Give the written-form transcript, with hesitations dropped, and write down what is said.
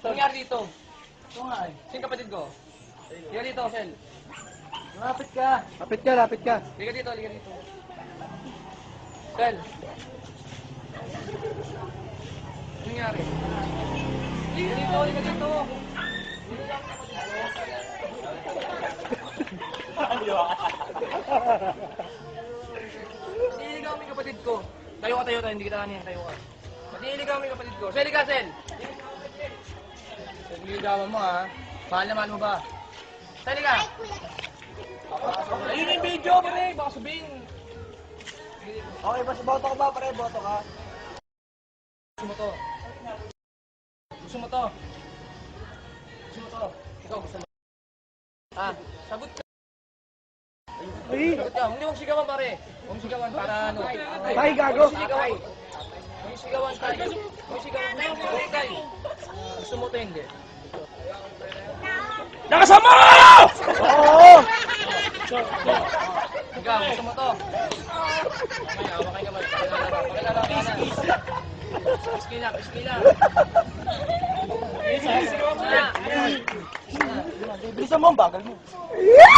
nangyari dito? Ito nga eh. Sino kapatid ko? Liga dito, Sel. Lapit ka. Lapit ka, lapit ka. Liga dito, liga dito. Sel. Ano nangyari? Liga dito, liga dito. Niligaw mo yung kapatid ko. Tayo ka, hindi kita kanin, tayo ka. Ba't niligaw mo yung kapatid ko? Sel, ka, Sel! Sel, niligawan mo ha. Mahal na mahal mo ba? Sel, ka! Ayun yung video, pare! Baka sabihin. Okay, mas boto ka ba? Pare, boto ka. Gusto mo to? Gusto mo to? Gusto mo to? Ikaw, gusto mo? Ah, sagot ka. Sagot ka. Hindi mong sigawan, pare. Huwag mong sigawan para ano. Tay, gago. Huwag mong sigawan. Huwag mong sigawan, tay. Huwag mong sigawan. Huwag tay. Gusto mo to, hindi. Nakasama! Oo! Ikaw, gusto mo to? Mamaya, hawakay ka man. Pakilala ka na. Piskila, piskila. Sigawan mo na. Bilisan mo ang bagal mo. Yeah!